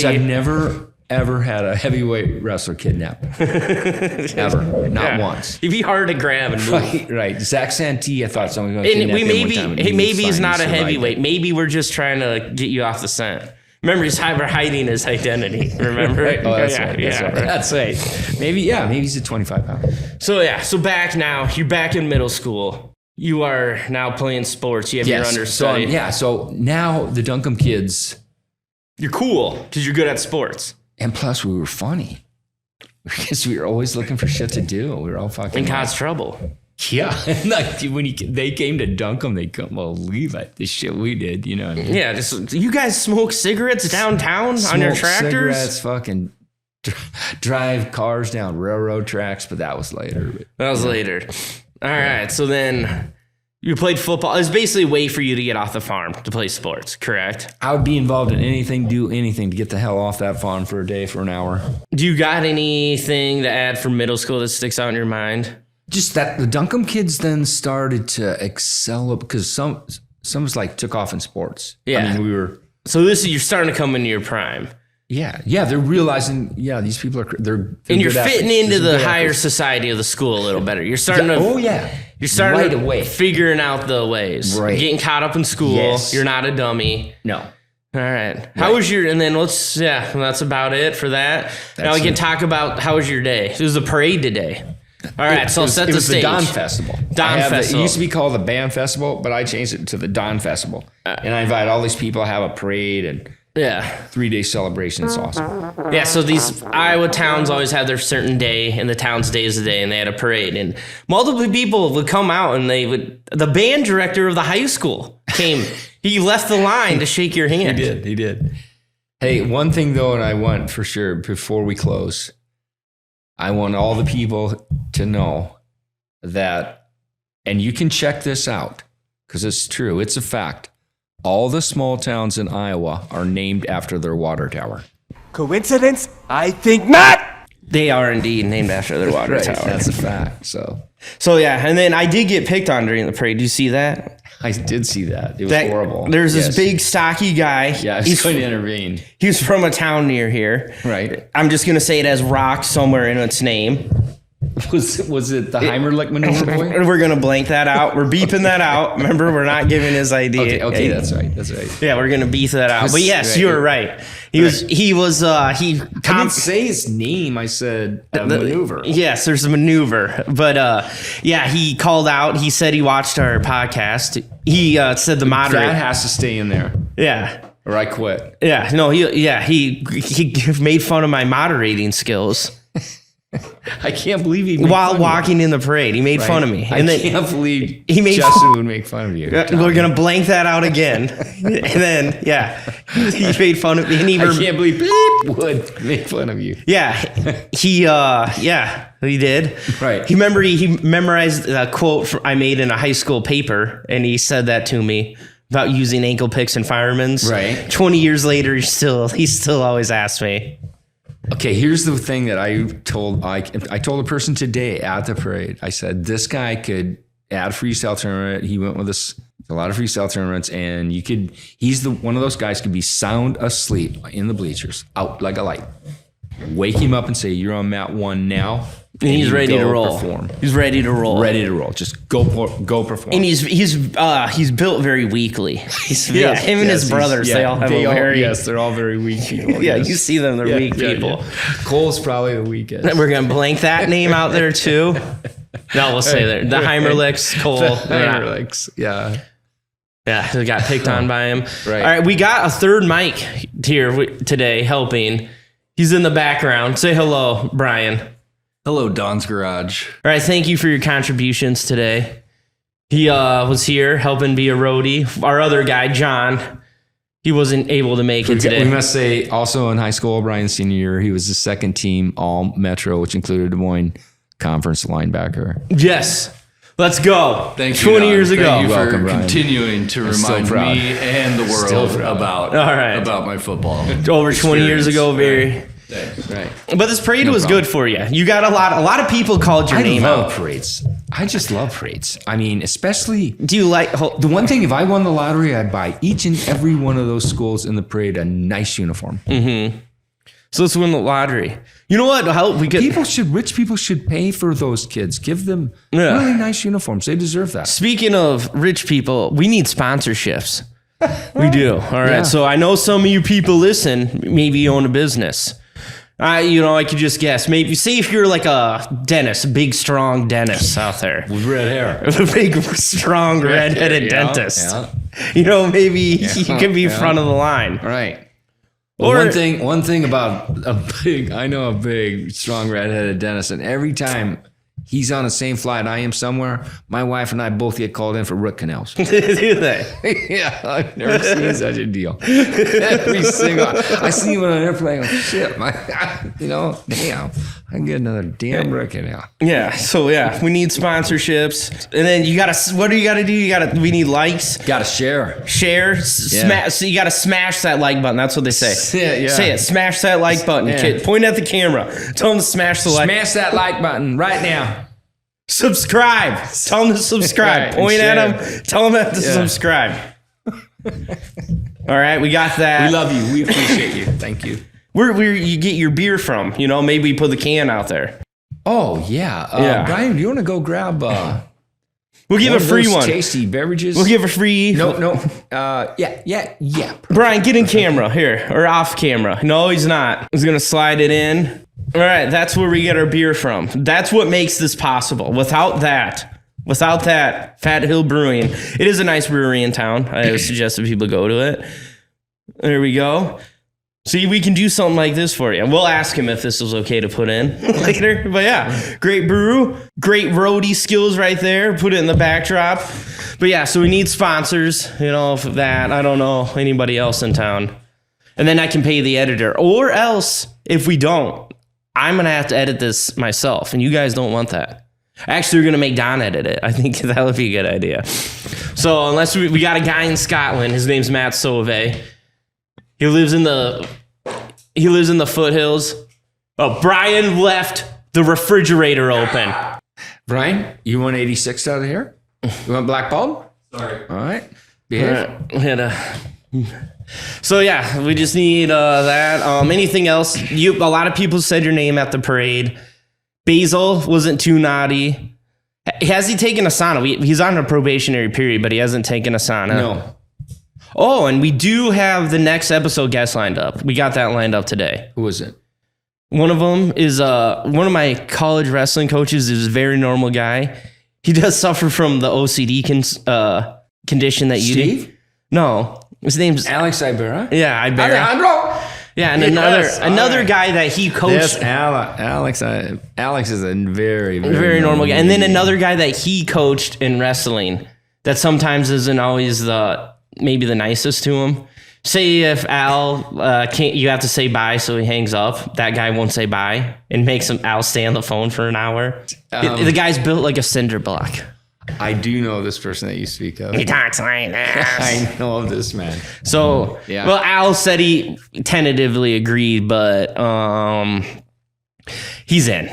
Speaker 2: I've never ever had a heavyweight wrestler kidnap. Ever, not once.
Speaker 1: He'd be hard to grab and move.
Speaker 2: Right. Zach Santee, I thought someone was going to kidnap him one time.
Speaker 1: Maybe he's not a heavyweight. Maybe we're just trying to get you off the scent. Remember, we're hiding his identity. Remember?
Speaker 2: Right. Oh, that's right. That's right. Maybe he's a 25 pounder.
Speaker 1: So back now. You're back in middle school. You are now playing sports. You have your understudy.
Speaker 2: So now the Duncombe kids.
Speaker 1: You're cool because you're good at sports.
Speaker 2: And plus, we were funny because we were always looking for shit to do. We were all fucking
Speaker 1: in God's trouble.
Speaker 2: Yeah, like when they came to Duncombe, they couldn't believe it. The shit we did, you know what I mean?
Speaker 1: Yeah, just you guys smoke cigarettes downtown on your tractors.
Speaker 2: Cigarettes, fucking drive cars down railroad tracks, but that was later.
Speaker 1: Later. All right, so then you played football. It was basically a way for you to get off the farm to play sports, correct?
Speaker 2: I would be involved in anything, do anything to get the hell off that farm for a day, for an hour.
Speaker 1: Do you got anything to add from middle school that sticks out in your mind?
Speaker 2: Just that the Duncombe kids then started to excel because some took off in sports.
Speaker 1: Yeah.
Speaker 2: I mean,
Speaker 1: So you're starting to come into your prime.
Speaker 2: Yeah, they're realizing. Yeah, these people they're
Speaker 1: and you're fitting into the higher society of the society a little better. You're starting to.
Speaker 2: Oh yeah.
Speaker 1: You're starting to figuring out the ways.
Speaker 2: Right.
Speaker 1: Getting caught up in school. Yes. You're not a dummy.
Speaker 2: No.
Speaker 1: All right. How was your? And then that's about it for that. Now we can talk about how was your day. It was a parade today. All right, so set the stage.
Speaker 2: It was the Don Festival. It used to be called the Band Festival, but I changed it to the Don Festival. And I invite all these people to have a parade and 3-day celebration. It's awesome.
Speaker 1: Yeah, so these Iowa towns always have their certain day, and the town's day is the day, and they had a parade. And multiple people would come out, and the band director of the high school came. He left the line to shake your hand.
Speaker 2: He did. Hey, one thing though, and I want for sure before we close, I want all the people to know that, and you can check this out because it's true. It's a fact. All the small towns in Iowa are named after their water tower.
Speaker 3: Coincidence? I think not.
Speaker 1: They are indeed named after their water tower.
Speaker 2: That's a fact. So
Speaker 1: yeah, and then I did get picked on during the parade. Do you see that?
Speaker 2: I did see that. It was horrible.
Speaker 1: There's this big stocky guy.
Speaker 2: Yeah, he's going to intervene.
Speaker 1: He was from a town near here.
Speaker 2: Right.
Speaker 1: I'm just going to say it has rock somewhere in its name.
Speaker 2: Was it the Heimlich maneuver boy?
Speaker 1: We're going to blank that out. We're beeping that out. Remember, we're not giving his ID.
Speaker 2: Okay, that's right.
Speaker 1: Yeah, we're going to beep that out. But yes, you were right. I
Speaker 2: didn't say his name. I said maneuver.
Speaker 1: Yes, there's a maneuver. But he called out. He said he watched our podcast. He said the moderator.
Speaker 2: That has to stay in there.
Speaker 1: Yeah.
Speaker 2: Or I quit.
Speaker 1: Yeah. No, he made fun of my moderating skills.
Speaker 2: I can't believe he
Speaker 1: while walking in the parade. He made fun of me.
Speaker 2: And I can't believe Justin would make fun of you.
Speaker 1: We're gonna blank that out again. And then he made fun of me. And
Speaker 2: I can't believe would make fun of you.
Speaker 1: Yeah, he did.
Speaker 2: Right.
Speaker 1: He memorized a quote I made in a high school paper, and he said that to me about using ankle picks and firemen's.
Speaker 2: Right.
Speaker 1: 20 years later, he still always asks me.
Speaker 2: Okay, here's the thing that I told a person today at the parade. I said, this guy could add freestyle tournament. He went with us a lot of freestyle tournaments, and he's one of those guys could be sound asleep in the bleachers, out like a light. wake him up and say, "You're on mat 1 now."
Speaker 1: And he's ready to roll.
Speaker 2: Perform.
Speaker 1: He's ready to roll.
Speaker 2: Ready to roll. Just go perform.
Speaker 1: And he's built very weakly. Him and his brothers, they all have
Speaker 2: they're all very weak people.
Speaker 1: Yeah, you see them, they're weak people.
Speaker 2: Yeah. Cole's probably the weakest.
Speaker 1: We're gonna blank that name out there too. No, we'll say there. The Heimerlichs, Cole.
Speaker 2: Heimerlichs, yeah.
Speaker 1: Yeah, we got picked on by him.
Speaker 2: Right.
Speaker 1: All right, we got a third mic here today helping. He's in the background. Say hello, Brian.
Speaker 4: Hello, Don's Garage.
Speaker 1: All right, thank you for your contributions today. He was here helping be a roadie. Our other guy, John, he wasn't able to make it today.
Speaker 2: We must say, also in high school, Brian's senior year, he was the second team All Metro, which included Des Moines Conference linebacker.
Speaker 1: Yes. Let's go.
Speaker 4: Thank you,
Speaker 1: 20
Speaker 4: Don.
Speaker 1: years ago.
Speaker 4: Thank you
Speaker 2: Welcome,
Speaker 4: for
Speaker 2: Brian.
Speaker 4: continuing to remind
Speaker 2: proud.
Speaker 4: me and the world about my football.
Speaker 1: Over 20 years ago,
Speaker 4: experience.
Speaker 2: Right.
Speaker 1: But this parade was good for you. You got a lot of people called your name
Speaker 2: I love
Speaker 1: out.
Speaker 2: parades. I just love parades. I mean, especially
Speaker 1: Do you like
Speaker 2: the one thing, if I won the lottery, I'd buy each and every one of those schools in the parade a nice uniform.
Speaker 1: So let's win the lottery. You know what?
Speaker 2: Rich people should pay for those kids. Give them really nice uniforms. They deserve that.
Speaker 1: Speaking of rich people, we need sponsorships. We do. All right.
Speaker 2: Yeah.
Speaker 1: So I know some of you people listen, maybe you own a business. I could just guess. Maybe say if you're like a dentist, a big, strong dentist out there.
Speaker 2: With red hair.
Speaker 1: A big, strong, redheaded dentist.
Speaker 2: Yeah.
Speaker 1: Maybe you could be front of the line.
Speaker 2: Right.
Speaker 1: Or-
Speaker 2: One thing about I know a big, strong, redheaded dentist, and every time he's on the same flight I am somewhere, my wife and I both get called in for root canals.
Speaker 1: Do they?
Speaker 2: Yeah, I've never seen such a deal. Every single, I see him on an airplane. Oh, shit, damn, I can get another damn root canal.
Speaker 1: Yeah. So we need sponsorships, and then what do you gotta do? We need likes.
Speaker 2: Got to share.
Speaker 1: Smash. So you gotta smash that like button. That's what they say.
Speaker 2: Yeah.
Speaker 1: Say it. Smash that like button.
Speaker 2: Yeah.
Speaker 1: Kid, point at the camera. Tell them to smash the like.
Speaker 2: Smash that like button right now.
Speaker 1: Subscribe. Tell them to subscribe.
Speaker 2: Right,
Speaker 1: Point at
Speaker 2: share.
Speaker 1: them. Tell them to subscribe. All right, we got that.
Speaker 2: We love you. We appreciate you. Thank you.
Speaker 1: Where you get your beer from? Maybe we put the can out there.
Speaker 2: Oh yeah.
Speaker 1: Yeah.
Speaker 2: Brian, do you want to go grab?
Speaker 1: We'll give a free one.
Speaker 2: Tasty beverages.
Speaker 1: We'll give a free.
Speaker 2: No. Yeah.
Speaker 1: Brian, get in camera here or off camera. No, he's not. He's gonna slide it in. All right, that's where we get our beer from. That's what makes this possible. Without that, Fat Hill Brewing. It is a nice brewery in town. I would suggest that people go to it. There we go. See, we can do something like this for you. We'll ask him if this is okay to put in later. But yeah, great brew, great roadie skills right there. Put it in the backdrop. But yeah, so we need sponsors, for that. I don't know anybody else in town. And then I can pay the editor. Or else, if we don't, I'm going to have to edit this myself. And you guys don't want that. Actually, we're going to make Don edit it. I think that would be a good idea. So unless we got a guy in Scotland. His name's Matt Sauvé. He lives in the foothills. Oh, Brian left the refrigerator open.
Speaker 2: Brian, you want 86 out of here? You want black bulb?
Speaker 4: Sorry.
Speaker 2: All right. Behave.
Speaker 1: So yeah, we just need that. Anything else? A lot of people said your name at the parade. Basil wasn't too naughty. Has he taken Asana? He's on a probationary period, but he hasn't taken Asana.
Speaker 2: No.
Speaker 1: Oh, and we do have the next episode guest lined up. We got that lined up today.
Speaker 2: Who is it?
Speaker 1: One of them is one of my college wrestling coaches. Is a very normal guy. He does suffer from the OCD condition that you
Speaker 2: Steve?
Speaker 1: do. No, his name's
Speaker 2: Alex Ibera.
Speaker 1: Yeah, Ibera.
Speaker 2: Alejandro.
Speaker 1: Yeah, and another guy that he coached.
Speaker 2: Alex is a very,
Speaker 1: very normal guy. And then another guy that he coached in wrestling that sometimes isn't always maybe the nicest to him. Say if Al can't, you have to say bye, so he hangs up. That guy won't say bye and makes Al stay on the phone for an hour. The guy's built like a cinder block.
Speaker 2: I do know this person that you speak of.
Speaker 1: He talks like this.
Speaker 2: I know of this man.
Speaker 1: So,
Speaker 2: Yeah.
Speaker 1: Well, Al said he tentatively agreed, but he's in.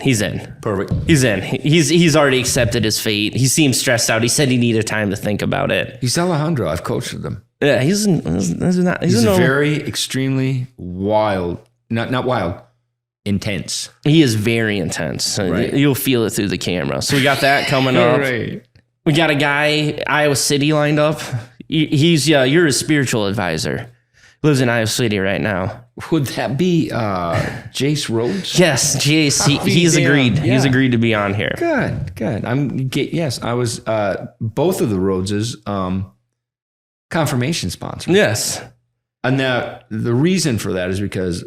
Speaker 2: Perfect.
Speaker 1: He's in. He's already accepted his fate. He seems stressed out. He said he needed time to think about it.
Speaker 2: He's Alejandro. I've coached with him.
Speaker 1: Yeah, he's
Speaker 2: a very extremely wild, not wild, intense.
Speaker 1: He is very intense.
Speaker 2: Right.
Speaker 1: You'll feel it through the camera. So we got that coming up.
Speaker 2: Right.
Speaker 1: We got a guy, Iowa City, lined up. He's you're his spiritual advisor. Lives in Iowa City right now.
Speaker 2: Would that be Jace Rhodes?
Speaker 1: Yes, Jace. He's
Speaker 2: damn.
Speaker 1: agreed.
Speaker 2: Yeah.
Speaker 1: He's agreed to be on here.
Speaker 2: Good. Yes, I was both of the Rhodeses confirmation sponsor.
Speaker 1: Yes.
Speaker 2: And now the reason for that is because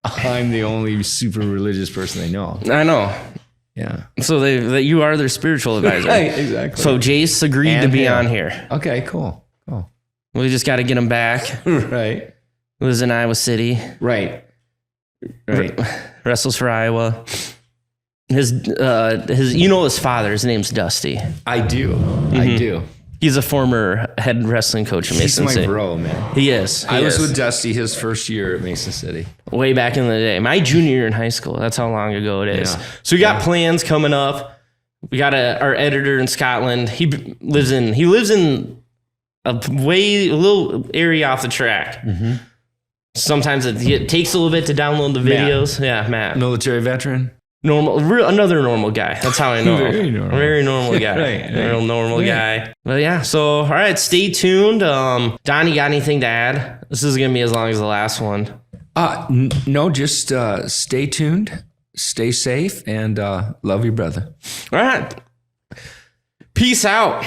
Speaker 2: I'm the only super religious person they know.
Speaker 1: I know.
Speaker 2: Yeah.
Speaker 1: So you are their spiritual advisor.
Speaker 2: Right, exactly.
Speaker 1: So Jace agreed to be on here.
Speaker 2: Okay, cool.
Speaker 1: We just got to get him back.
Speaker 2: Right.
Speaker 1: Lives in Iowa City.
Speaker 2: Right.
Speaker 1: Wrestles for Iowa. His his father. His name's Dusty.
Speaker 2: I do.
Speaker 1: He's a former head wrestling coach in
Speaker 2: He's
Speaker 1: Mason City.
Speaker 2: my bro, man.
Speaker 1: He is.
Speaker 2: I was with Dusty his first year at Mason City.
Speaker 1: Way back in the day. My junior year in high school. That's how long ago it is.
Speaker 2: Yeah.
Speaker 1: So we got plans coming up. We got our editor in Scotland. He lives in a little area off the track.
Speaker 2: Mm-hmm.
Speaker 1: Sometimes it takes a little bit to download the videos. Yeah, Matt.
Speaker 2: Military veteran.
Speaker 1: Another normal guy. That's how I know.
Speaker 2: Very normal.
Speaker 1: Very normal guy.
Speaker 2: Right.
Speaker 1: Real normal guy. But yeah, so all right, stay tuned. Don, you got anything to add? This is gonna be as long as the last one.
Speaker 2: No, just stay tuned, stay safe, and love your brother.
Speaker 1: All right. Peace out.